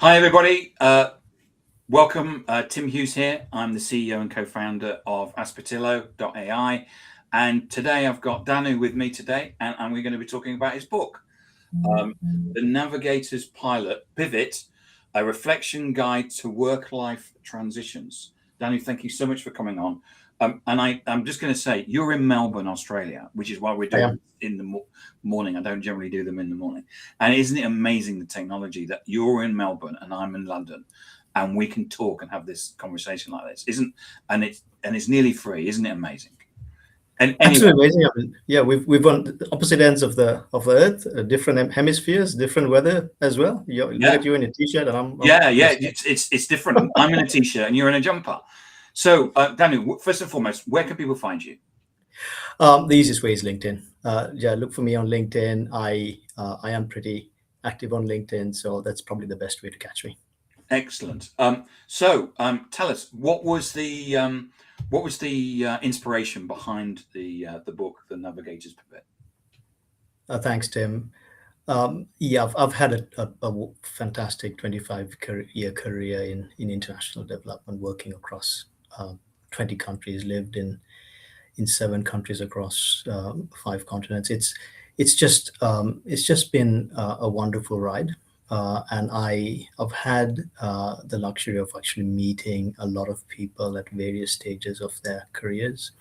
Hi, everybody. Welcome. Tim Hughes here. I'm the CEO and co-founder of Aspetillo.ai. And today I've got Danu with me today, and we're going to be talking about his book, The Navigator's Pivot, A Reflection Guide to Work-Life Transitions. Danu, thank you so much for coming on. I'm just going to say, you're in Melbourne, Australia, which is why we're doing it in the morning. I don't generally do them in the morning. And isn't it amazing, the technology, that you're in Melbourne and I'm in London, and we can talk and have this conversation like this? It's nearly free. Isn't it amazing? And anyway, absolutely amazing. I mean, yeah, we've on opposite ends of the Earth, different hemispheres, different weather as well. Look at you in a t-shirt, and I'm it's different. I'm in a t-shirt and you're in a jumper. So, Danu, first and foremost, where can people find you? The easiest way is LinkedIn. Look for me on LinkedIn. I am pretty active on LinkedIn, so that's probably the best way to catch me. Excellent. Tell us, what was the inspiration behind the book, The Navigator's Pivot? Thanks, Tim. I've had a fantastic 25-year career in international development, working across 20 countries, lived in 7 countries across 5 continents. It's just been a wonderful ride, and I've had the luxury of actually meeting a lot of people at various stages of their careers.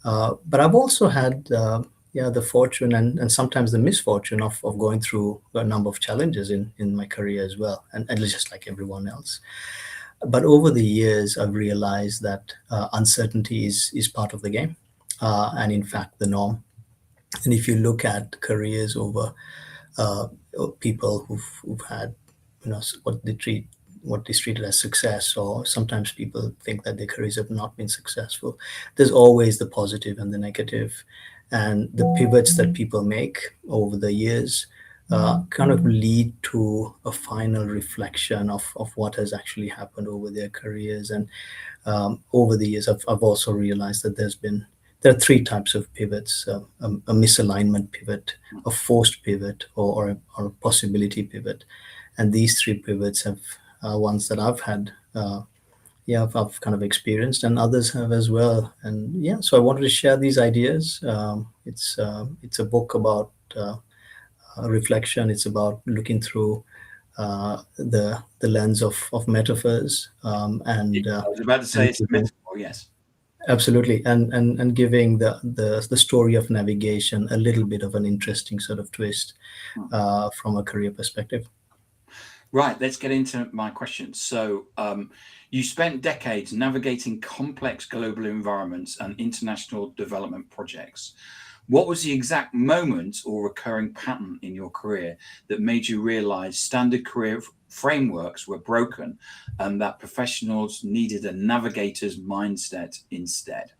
But I've also had the fortune and sometimes the misfortune of going through a number of challenges in my career as well, and just like everyone else. But over the years, I've realized that uncertainty is part of the game, and in fact, the norm. And if you look at careers over people who've had, what is treated as success, or sometimes people think that their careers have not been successful, there's always the positive and the negative. And the pivots that people make over the years kind of lead to a final reflection of what has actually happened over their careers. And over the years, I've also realized that there are 3 types of pivots: a misalignment pivot, a forced pivot, or a possibility pivot. And these 3 pivots are ones that I've had. I've kind of experienced, and others have as well. And so I wanted to share these ideas. It's a book about reflection. It's about looking through the lens of metaphors. And I was about to say it's a metaphor, yes. Absolutely, and giving the story of navigation a little bit of an interesting sort of twist from a career perspective. Right, let's get into my questions. So you spent decades navigating complex global environments and international development projects. What was the exact moment or recurring pattern in your career that made you realize standard career frameworks were broken and that professionals needed a navigator's mindset instead?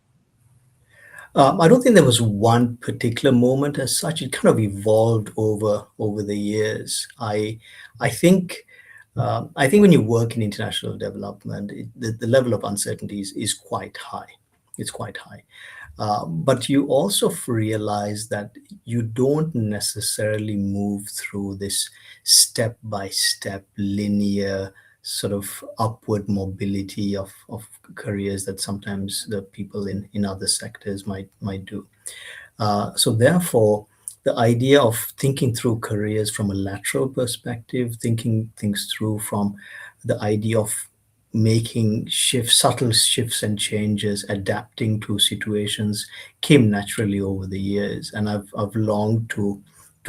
I don't think there was one particular moment as such. It kind of evolved over the years. I think when you work in international development, the level of uncertainty is quite high. It's quite high. But you also realize that you don't necessarily move through this step-by-step linear sort of upward mobility of careers that sometimes the people in other sectors might do. So therefore, the idea of thinking through careers from a lateral perspective, thinking things through from the idea of making subtle shifts and changes, adapting to situations, came naturally over the years. And I've longed to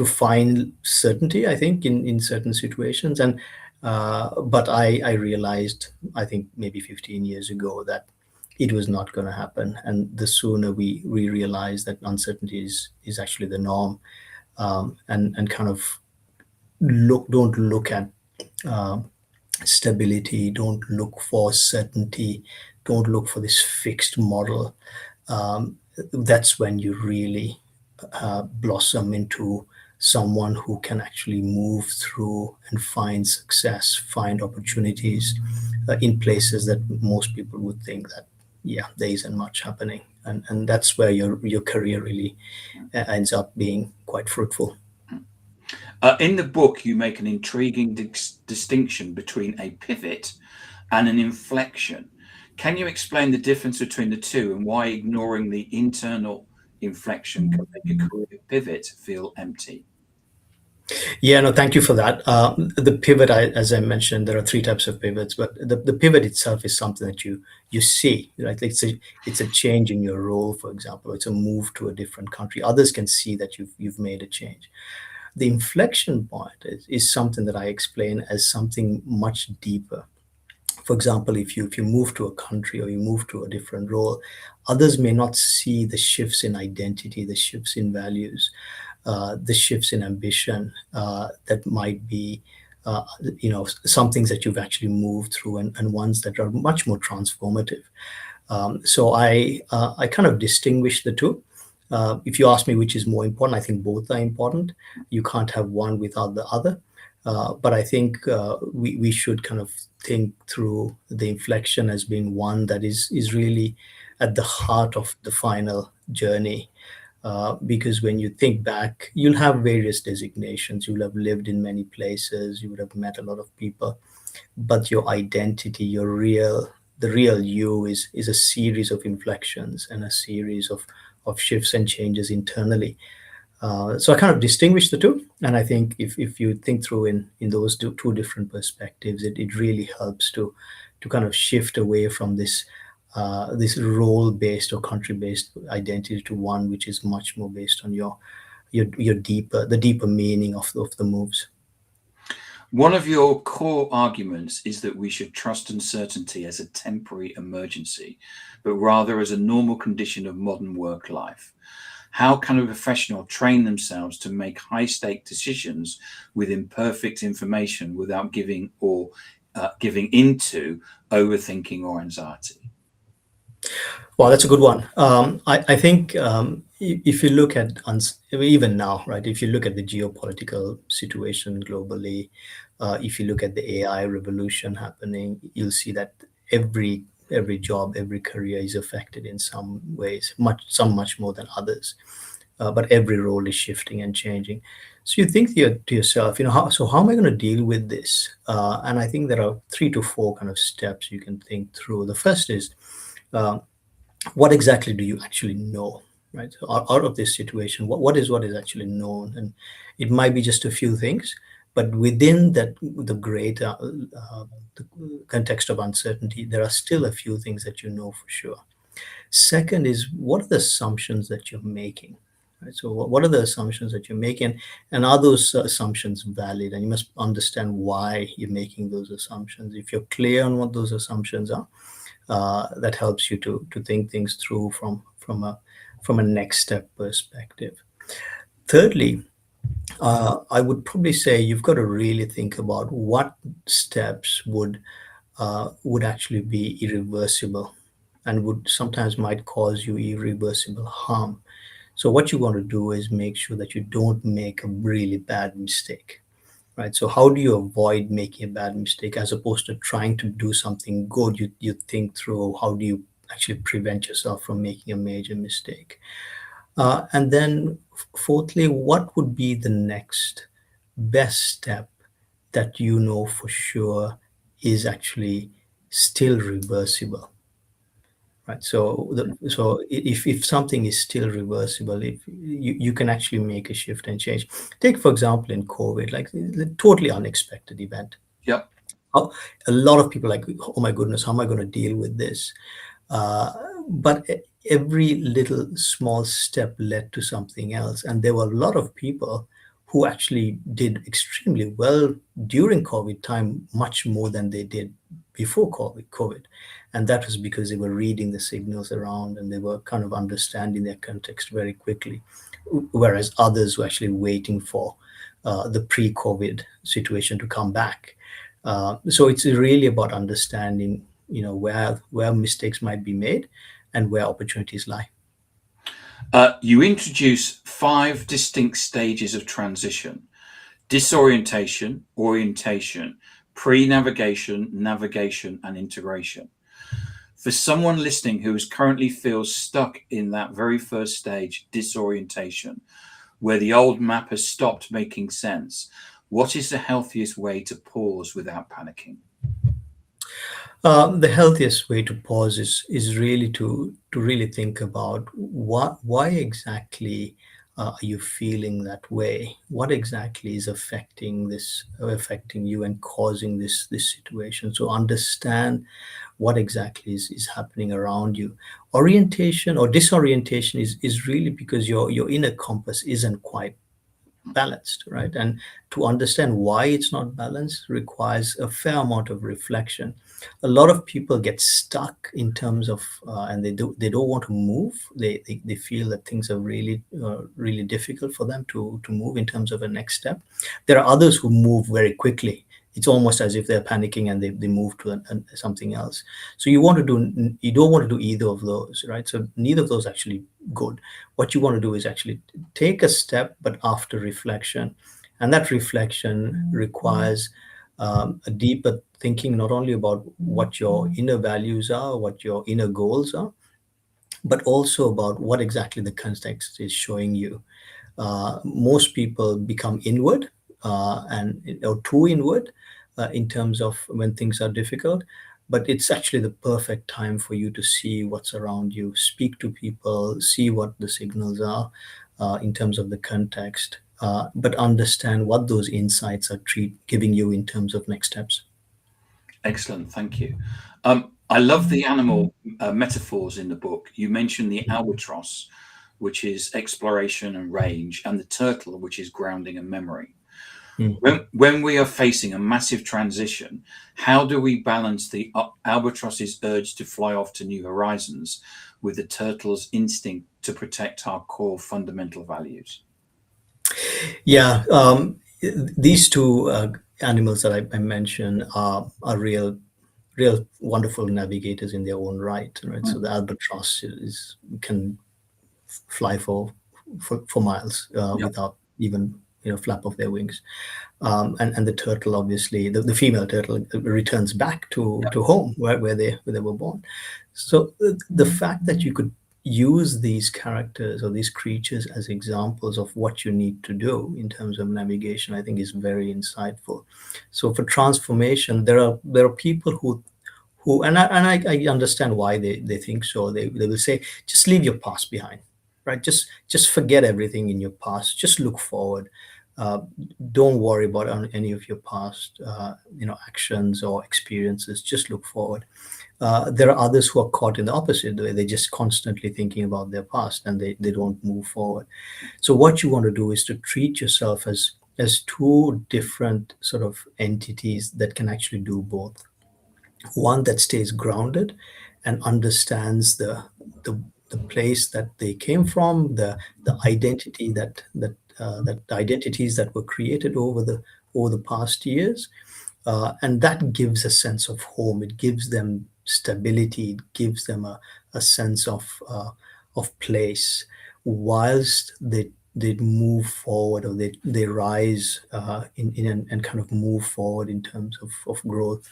find certainty, I think, in certain situations. And but I realized, I think maybe 15 years ago, that it was not going to happen. And the sooner we realize that uncertainty is actually the norm, and kind of don't look at stability, don't look for certainty, don't look for this fixed model, that's when you really blossom into someone who can actually move through and find success, find opportunities in places that most people would think that, there isn't much happening. And that's where your career really ends up being quite fruitful. In the book, you make an intriguing distinction between a pivot and an inflection. Can you explain the difference between the two and why ignoring the internal inflection can make a career pivot feel empty? Yeah, no, thank you for that. The pivot, as I mentioned, there are three types of pivots, but the pivot itself is something that you see, right? Like it's a change in your role, for example. It's a move to a different country. Others can see that you've made a change. The inflection point is something that I explain as something much deeper. For example, if you move to a country or you move to a different role, others may not see the shifts in identity, the shifts in values, the shifts in ambition that might be, some things that you've actually moved through, and ones that are much more transformative. So I kind of distinguish the two. If you ask me which is more important, I think both are important. You can't have one without the other. But I think we should kind of think through the inflection as being one that is really at the heart of the final journey. Because when you think back, you'll have various designations. You'll have lived in many places. You would have met a lot of people, but your identity, the real you is a series of inflections and a series of shifts and changes internally. So I kind of distinguish the two, and I think if you think through in those two different perspectives, it really helps to kind of shift away from this role based or country based identity to one which is much more based on your deeper meaning of the moves. One of your core arguments is that we should trust uncertainty as a temporary emergency, but rather as a normal condition of modern work life. How can a professional train themselves to make high stake decisions with imperfect information without giving into overthinking or anxiety? Well, that's a good one. I think if you look at even now, right? If you look at the geopolitical situation globally, if you look at the AI revolution happening, you'll see that every job, every career is affected in some ways, some much more than others. But every role is shifting and changing. So you think to yourself, how am I going to deal with this? And I think there are 3 to 4 kind of steps you can think through. The first is, uh, what exactly do you actually know, right? So out of this situation, what is actually known? And it might be just a few things, but within that, the greater the context of uncertainty, there are still a few things that you know for sure. Second is, what are the assumptions that you're making? Right? So what are the assumptions that you're making, and are those assumptions valid? And you must understand why you're making those assumptions. If you're clear on what those assumptions are, that helps you to think things through from a next step perspective. Thirdly, I would probably say you've got to really think about what steps would actually be irreversible and would sometimes might cause you irreversible harm. So what you want to do is make sure that you don't make a really bad mistake, right? So how do you avoid making a bad mistake as opposed to trying to do something good? You think through how do you actually prevent yourself from making a major mistake. And then fourthly, what would be the next best step that you know for sure is actually still reversible, right? So if something is still reversible, if you can actually make a shift and change. Take for example in COVID, like a totally unexpected event. Yep. How- a lot of people like, oh my goodness, how am I going to deal with this? uh, but every little small step led to something else, and there were a lot of people who actually did extremely well during COVID time, much more than they did before COVID. And that was because they were reading the signals around and they were kind of understanding their context very quickly, whereas others were actually waiting for the pre-COVID situation to come back. So it's really about understanding, where mistakes might be made and where opportunities lie. You introduce 5 distinct stages of transition: disorientation, orientation, pre navigation, navigation, and integration. For someone listening who is currently feels stuck in that very first stage, disorientation, where the old map has stopped making sense. What is the healthiest way to pause without panicking? The healthiest way to pause is really to really think about why exactly are you feeling that way? What exactly is affecting you and causing this situation? So understand what exactly is happening around you. Orientation or disorientation is really because your inner compass isn't quite balanced, right? And to understand why it's not balanced requires a fair amount of reflection. A lot of people get stuck in terms of, and they don't want to move. They feel that things are really difficult for them to move in terms of a next step. There are others who move very quickly. It's almost as if they're panicking and they move to something else. So you don't want to do either of those, right? So neither of those actually good. What you want to do is actually take a step, but after reflection. And that reflection requires a deeper thinking, not only about what your inner values are, what your inner goals are, but also about what exactly the context is showing you. Most people become inward and or too inward in terms of when things are difficult. But it's actually the perfect time for you to see what's around you, speak to people, see what the signals are in terms of the context, but understand what those insights are giving you in terms of next steps. Excellent, thank you. I love the animal metaphors in the book. You mentioned the albatross, which is exploration and range, and the turtle, which is grounding and memory. Mm. When we are facing a massive transition, how do we balance the albatross's urge to fly off to new horizons with the turtle's instinct to protect our core fundamental values? Yeah, these two animals that I mentioned are real wonderful navigators in their own right. Right. So Mm, the albatross can fly for miles yeah, without even flap of their wings. And the turtle, obviously, the female turtle returns back yeah, to home where they were born. So the fact that you could use these characters or these creatures as examples of what you need to do in terms of navigation, I think is very insightful. So for transformation, there are people who and I understand why they think so. They will say, just leave your past behind, right? Just forget everything in your past. Just look forward. Uh, don't worry about any of your past actions or experiences. Just look forward. There are others who are caught in the opposite way. They're just constantly thinking about their past and they don't move forward. So what you want to do is to treat yourself as two different sort of entities that can actually do both. One that stays grounded and understands the place that they came from, the identity that the identities that were created over the past years, and that gives a sense of home. It gives them stability. It gives them a sense of place, whilst they move forward, or they rise and kind of move forward in terms of growth.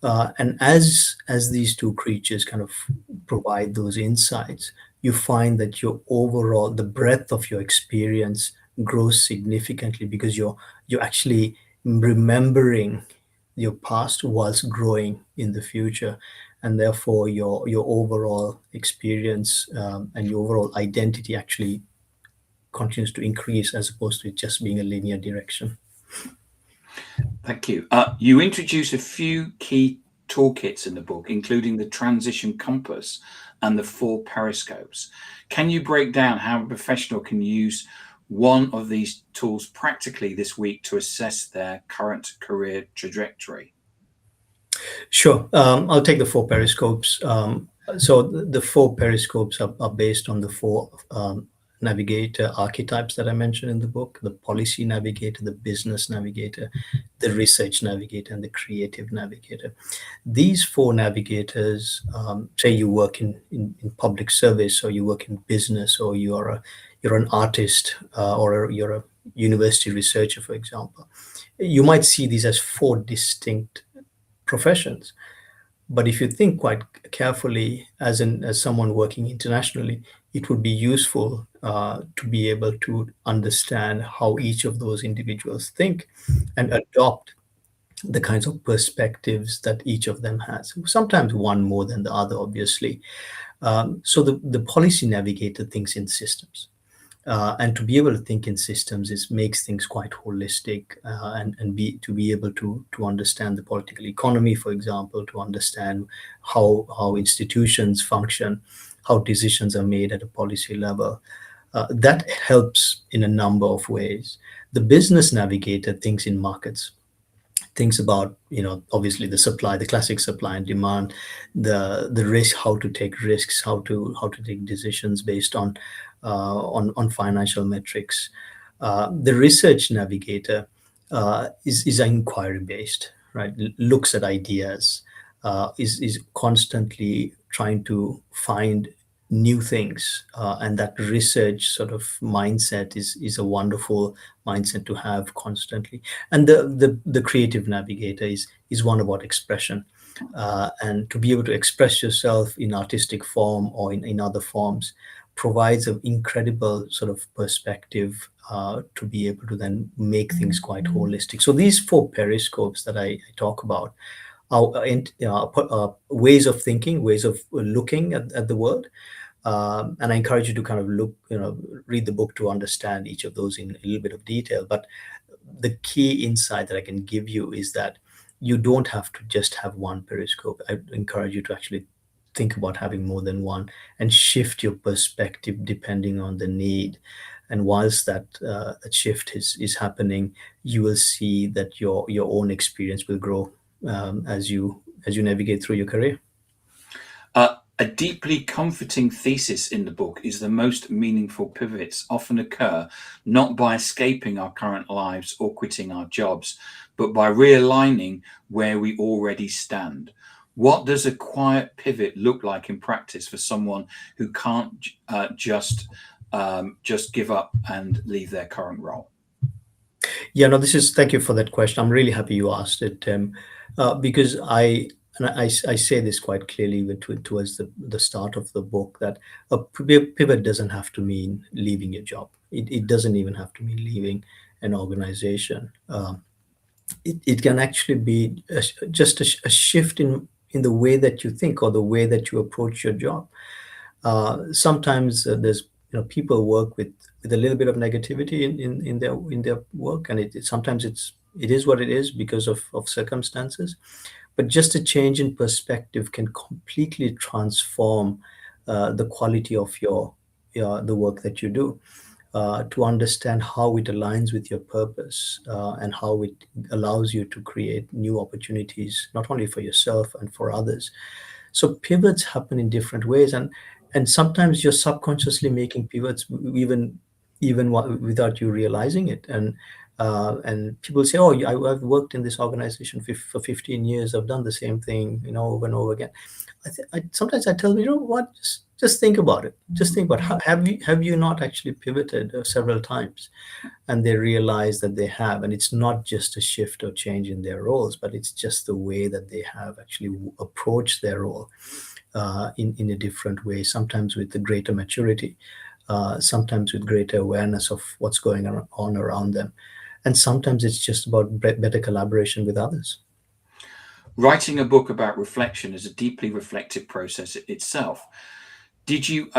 And as these two creatures kind of provide those insights, you find that the breadth of your experience grows significantly, because you're actually remembering your past whilst growing in the future, and therefore your overall experience and your overall identity actually continues to increase, as opposed to it just being a linear direction. thank you. You introduce a few key toolkits in the book, including the transition compass and the four periscopes. Can you break down how a professional can use one of these tools practically this week to assess their current career trajectory? Sure. I'll take the four periscopes. So the four periscopes are based on the four navigator archetypes that I mentioned in the book: the policy navigator, the business navigator, the research navigator, and the creative navigator. These four navigators, say you work in public service, or you work in business, or you're an artist, or you're a university researcher, for example. You might see these as four distinct professions. But if you think quite carefully, as someone working internationally, it would be useful to be able to understand how each of those individuals think and adopt the kinds of perspectives that each of them has. Sometimes one more than the other, obviously. So the policy navigator thinks in systems. And to be able to think in systems is makes things quite holistic, and be able to understand the political economy, for example, to understand how institutions function, how decisions are made at a policy level. That helps in a number of ways. The business navigator thinks in markets, thinks about, obviously the supply, the classic supply and demand, the risk, how to take risks, how to take decisions based on financial metrics. The research navigator is inquiry based, right? Looks at ideas, is constantly trying to find new things, and that research sort of mindset is a wonderful mindset to have constantly. And the creative navigator is one about expression, and to be able to express yourself in artistic form or in other forms provides an incredible sort of perspective, to be able to then make things quite holistic. So these four periscopes that I talk about are ways of thinking, ways of looking at the world. And I encourage you to kind of read the book to understand each of those in a little bit of detail. But the key insight that I can give you is that you don't have to just have one periscope. I encourage you to actually think about having more than one and shift your perspective depending on the need. And whilst that shift is happening, you will see that your own experience will grow, as you navigate through your career. A deeply comforting thesis in the book is the most meaningful pivots often occur not by escaping our current lives or quitting our jobs, but by realigning where we already stand. What does a quiet pivot look like in practice for someone who can't just give up and leave their current role? Yeah, no, thank you for that question. I'm really happy you asked it, Tim, because I say this quite clearly towards the start of the book, that a pivot doesn't have to mean leaving your job. It doesn't even have to mean leaving an organization. It can actually be just a shift in the way that you think or the way that you approach your job. Sometimes there's people work with a little bit of negativity in their work, and sometimes it is what it is because of circumstances. But just a change in perspective can completely transform the quality of the work that you do. To understand how it aligns with your purpose, and how it allows you to create new opportunities, not only for yourself and for others. So pivots happen in different ways, and sometimes you're subconsciously making pivots without you realizing it. And people say, "Oh, I've worked in this organization for 15 years. I've done the same thing, over and over again." Sometimes I tell them, what? Just think about it. Just think about have you not actually pivoted several times? And they realize that they have, and it's not just a shift or change in their roles, but it's just the way that they have actually approached their role, in a different way. Sometimes with a greater maturity, sometimes with greater awareness of what's going on around them, and sometimes it's just about better collaboration with others. Writing a book about reflection is a deeply reflective process itself. Did you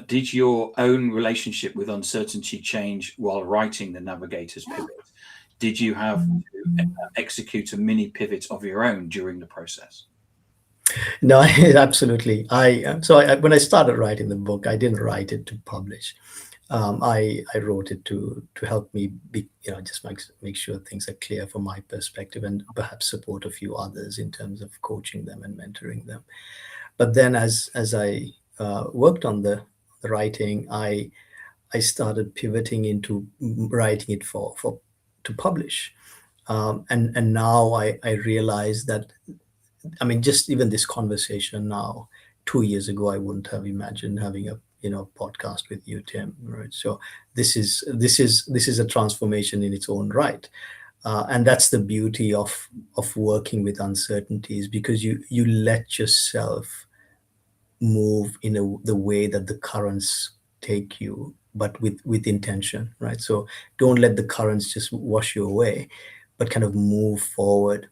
did your own relationship with uncertainty change while writing the Navigator's Pivot? Did you have to execute a mini pivot of your own during the process? No, absolutely. When I started writing the book, I didn't write it to publish. I wrote it to help me just make sure things are clear from my perspective, and perhaps support a few others in terms of coaching them and mentoring them. But then as I worked on the writing, I started pivoting into writing it to publish. And now I realize that, just even this conversation now, 2 years ago, I wouldn't have imagined having a podcast with you, Tim. Right. So this is a transformation in its own right. And that's the beauty of working with uncertainties, because you let yourself move in the way that the currents take you, but with intention, right? So don't let the currents just wash you away, but kind of move forward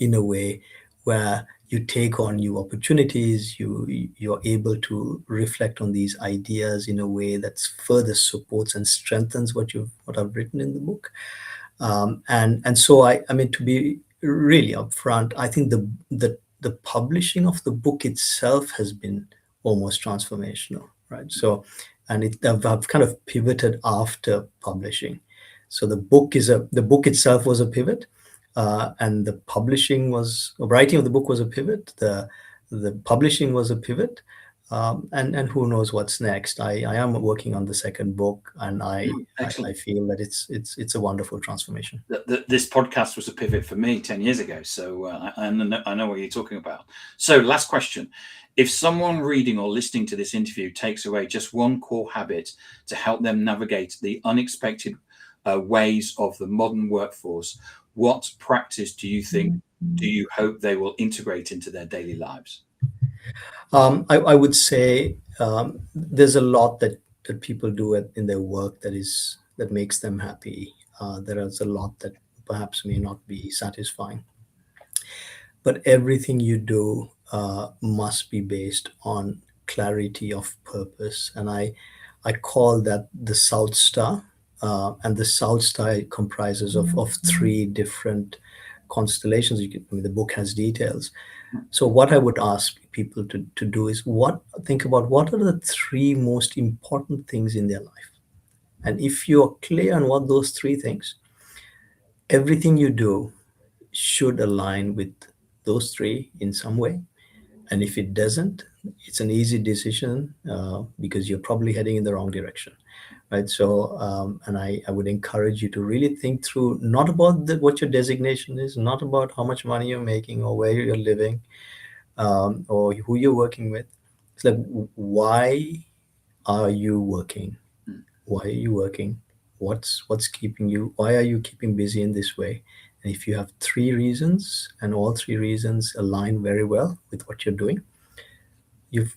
in a way where you take on new opportunities, you're able to reflect on these ideas in a way that further supports and strengthens what I've written in the book. And so I mean, to be really upfront, I think the publishing of the book itself has been almost transformational, right? So, and I've kind of pivoted after publishing. So the book itself was a pivot, and the writing of the book was a pivot. The publishing was a pivot, and who knows what's next. I am working on the second book, and I feel that it's a wonderful transformation. This podcast was a pivot for me 10 years ago, so I know what you're talking about. So last question: if someone reading or listening to this interview takes away just one core habit to help them navigate the unexpected ways of the modern workforce, what practice do you hope they will integrate into their daily lives? I would say there's a lot that people do in their work that makes them happy. There is a lot that perhaps may not be satisfying, but everything you do must be based on clarity of purpose, and I call that the South Star. And the South Star comprises of three different constellations. The book has details. So what I would ask people to do is think about what are the three most important things in their life. And if you're clear on what those three things, everything you do should align with those three in some way. And if it doesn't, it's an easy decision because you're probably heading in the wrong direction. Right. So, and I would encourage you to really think through, not about what your designation is, not about how much money you're making or where you're living or who you're working with. It's like, why are you working? Why are you working? What's keeping you? Why are you keeping busy in this way? And if you have three reasons and all three reasons align very well with what you're doing, you're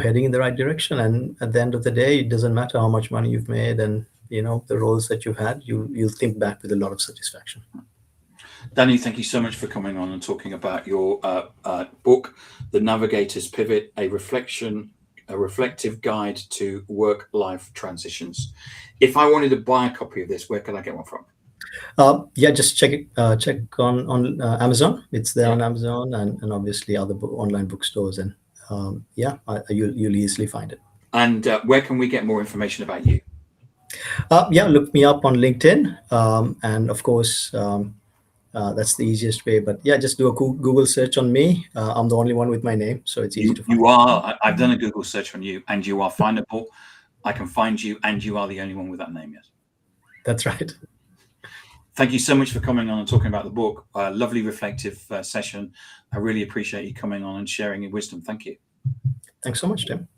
heading in the right direction. And at the end of the day, it doesn't matter how much money you've made and the roles that you've had, you'll think back with a lot of satisfaction. Danny, thank you so much for coming on and talking about your book, The Navigator's Pivot, a reflective guide to work-life transitions. If I wanted to buy a copy of this, where can I get one from? Just check on Amazon. It's there on Amazon and obviously other online bookstores. And you'll easily find it. And where can we get more information about you? Look me up on LinkedIn. And of course, that's the easiest way. But just do a Google search on me. I'm the only one with my name, so it's easy to find. I've done a Google search on you, and you are findable. I can find you, and you are the only one with that name, yes? That's right. Thank you so much for coming on and talking about the book. Lovely reflective session. I really appreciate you coming on and sharing your wisdom. Thank you. Thanks so much, Tim.